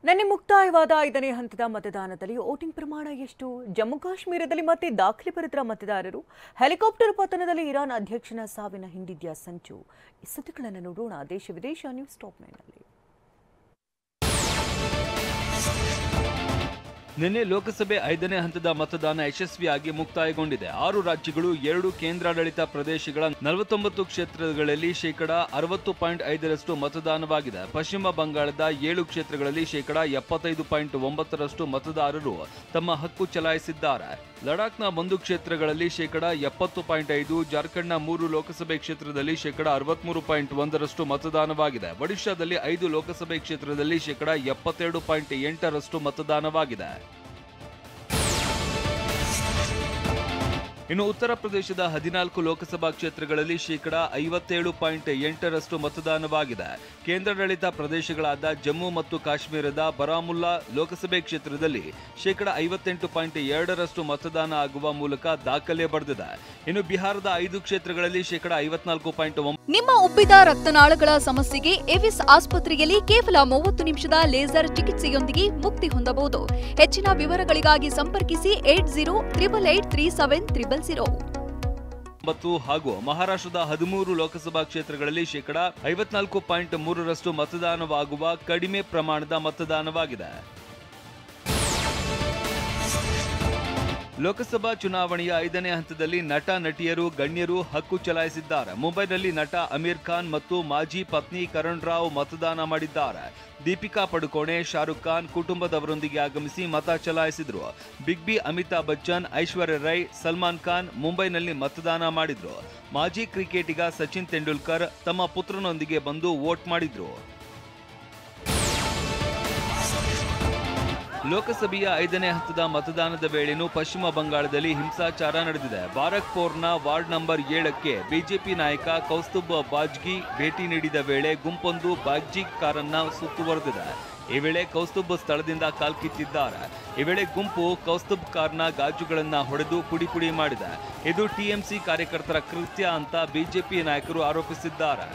ನಿನ್ನೆ ಮುಕ್ತಾಯವಾದ 5ನೇ ಹಂತದ ಮತದಾನದಲ್ಲಿ ವೋಟಿಂಗ್ ಪ್ರಮಾಣ ಎಷ್ಟು? ಜಮ್ಮು ಕಾಶ್ಮೀರದಲ್ಲಿ ಮತ್ತೆ ದಾಖಲೆ ಬರೆದ ಮತದಾರರು. ಹೆಲಿಕಾಪ್ಟರ್ ಪತನದಲ್ಲಿ ಇರಾನ್ ಅಧ್ಯಕ್ಷನ ಸಾವಿನ ಹಿಂದಿದ್ಯಾ ಸಂಚು? ಈ ಸುದ್ದಿಗಳನ್ನು ನೋಡೋಣ ದೇಶ ವಿದೇಶ ನ್ಯೂಸ್ ಟಾಪ್ 9 ನಲ್ಲಿ. ನಿನ್ನೆ ಲೋಕಸಭೆ 5ನೇ ಹಂತದ ಮತದಾನ ಯಶಸ್ವಿಯಾಗಿ ಮುಕ್ತಾಯಗೊಂಡಿದೆ. 6 ರಾಜ್ಯಗಳು 2 ಕೇಂದ್ರಾಡಳಿತ ಪ್ರದೇಶಗಳ 49 ಕ್ಷೇತ್ರಗಳಲ್ಲಿ ಶೇಕಡಾ 60.5% ಮತದಾನವಾಗಿದೆ. ಪಶ್ಚಿಮ ಬಂಗಾಳದ 7 ಕ್ಷೇತ್ರಗಳಲ್ಲಿ ಶೇಕಡಾ 75.9% ಮತದಾರರು ತಮ್ಮ ಹಕ್ಕು ಚಲಾಯಿಸಿದ್ದಾರೆ. ಲಡಾಖ್ನ 1 ಕ್ಷೇತ್ರಗಳಲ್ಲಿ ಶೇಕಡಾ 70.5%, ಜಾರ್ಖಂಡ್ನ 3 ಲೋಕಸಭೆ ಕ್ಷೇತ್ರದಲ್ಲಿ ಶೇಕಡಾ 63.1% ಮತದಾನವಾಗಿದೆ. ಒಡಿಶಾದಲ್ಲಿ 5 ಲೋಕಸಭೆ ಕ್ಷೇತ್ರದಲ್ಲಿ ಶೇಕಡಾ 72.8% ಮತದಾನವಾಗಿದೆ. ಇನ್ನು ಉತ್ತರ ಪ್ರದೇಶದ 14 ಲೋಕಸಭಾ ಕ್ಷೇತ್ರಗಳಲ್ಲಿ ಶೇಕಡಾ 57.8% ಮತದಾನವಾಗಿದೆ. ಕೇಂದ್ರಾಡಳಿತ ಪ್ರದೇಶಗಳಾದ ಜಮ್ಮು ಮತ್ತು ಕಾಶ್ಮೀರದ ಬಾರಾಮುಲ್ಲಾ ಲೋಕಸಭೆ ಕ್ಷೇತ್ರದಲ್ಲಿ ಶೇಕಡಾ 58.2% ಮತದಾನ ಆಗುವ ಮೂಲಕ ದಾಖಲೆ ಬರೆದಿದೆ. ಇನ್ನು ಬಿಹಾರದ 5 ಕ್ಷೇತ್ರಗಳಲ್ಲಿ ಶೇಕಡಾ 54.9%. ನಿಮ್ಮ ಉಬ್ಬಿದ ರಕ್ತನಾಳಗಳ ಸಮಸ್ಯೆಗೆ ಎವಿಸ್ ಆಸ್ಪತ್ರೆಯಲ್ಲಿ ಕೇವಲ 30 ನಿಮಿಷದ ಲೇಸರ್ ಚಿಕಿತ್ಸೆಯೊಂದಿಗೆ ಮುಕ್ತಿ ಹೊಂದಬಹುದು. ಹೆಚ್ಚಿನ ವಿವರಗಳಿಗಾಗಿ ಸಂಪರ್ಕಿಸಿ 8088837300. ಹಾಗೂ ಮಹಾರಾಷ್ಟ್ರದ 13 ಲೋಕಸಭಾ ಕ್ಷೇತ್ರಗಳಲ್ಲಿ ಶೇಕಡಾ 54.3% ಮತದಾನವಾಗುವ ಕಡಿಮೆ ಪ್ರಮಾಣದ ಮತದಾನವಾಗಿದೆ. ಲೋಕಸಭಾ ಚುನಾವಣೆಯ 5ನೇ ಹಂತದಲ್ಲಿ ನಟ ನಟಿಯರು ಗಣ್ಯರು ಹಕ್ಕು ಚಲಾಯಿಸಿದ್ದಾರೆ. ಮುಂಬೈನಲ್ಲಿ ನಟ ಅಮೀರ್ ಖಾನ್ ಮತ್ತು ಮಾಜಿ ಪತ್ನಿ ಕರಣ್ ರಾವ್ ಮತದಾನ ಮಾಡಿದ್ದಾರೆ. ದೀಪಿಕಾ ಪಡುಕೋಣೆ, ಶಾರುಖ್ ಖಾನ್ ಕುಟುಂಬದವರೊಂದಿಗೆ ಆಗಮಿಸಿ ಮತ ಚಲಾಯಿಸಿದ್ರು. ಬಿಗ್ ಬಿ ಅಮಿತಾಬ್ ಬಚ್ಚನ್, ಐಶ್ವರ್ಯ ರೈ, ಸಲ್ಮಾನ್ ಖಾನ್ ಮುಂಬೈನಲ್ಲಿ ಮತದಾನ ಮಾಡಿದ್ರು. ಮಾಜಿ ಕ್ರಿಕೆಟಿಗ ಸಚಿನ್ ತೆಂಡೂಲ್ಕರ್ ತಮ್ಮ ಪುತ್ರನೊಂದಿಗೆ ಬಂದು ವೋಟ್ ಮಾಡಿದ್ರು. ಲೋಕಸಭೆಯ 5ನೇ ಹಂತದ ಮತದಾನದ ವೇಳೆನೂ ಪಶ್ಚಿಮ ಬಂಗಾಳದಲ್ಲಿ ಹಿಂಸಾಚಾರ ನಡೆದಿದೆ. ಬಾರಕ್ಪೋರ್ನ ವಾರ್ಡ್ ನಂಬರ್ 7ಕ್ಕೆ ಬಿಜೆಪಿ ನಾಯಕ ಕೌಸ್ತುಬ್ ಬಾಜ್ಗಿ ಭೇಟಿ ನೀಡಿದ ವೇಳೆ ಗುಂಪೊಂದು ಬಾಗ್ಜಿ ಕಾರನ್ನ ಸುತ್ತುವರೆದಿದೆ. ಈ ವೇಳೆ ಕೌಸ್ತುಬ್ ಸ್ಥಳದಿಂದ ಕಾಲ್ಕಿತ್ತಿದ್ದಾರೆ. ಈ ವೇಳೆ ಗುಂಪು ಕೌಸ್ತುಬ್ ಕಾರ್ನ ಗಾಜುಗಳನ್ನ ಹೊಡೆದು ಪುಡಿ ಪುಡಿ ಮಾಡಿದೆ. ಇದು ಟಿಎಂಸಿ ಕಾರ್ಯಕರ್ತರ ಕೃತ್ಯ ಅಂತ ಬಿಜೆಪಿ ನಾಯಕರು ಆರೋಪಿಸಿದ್ದಾರೆ.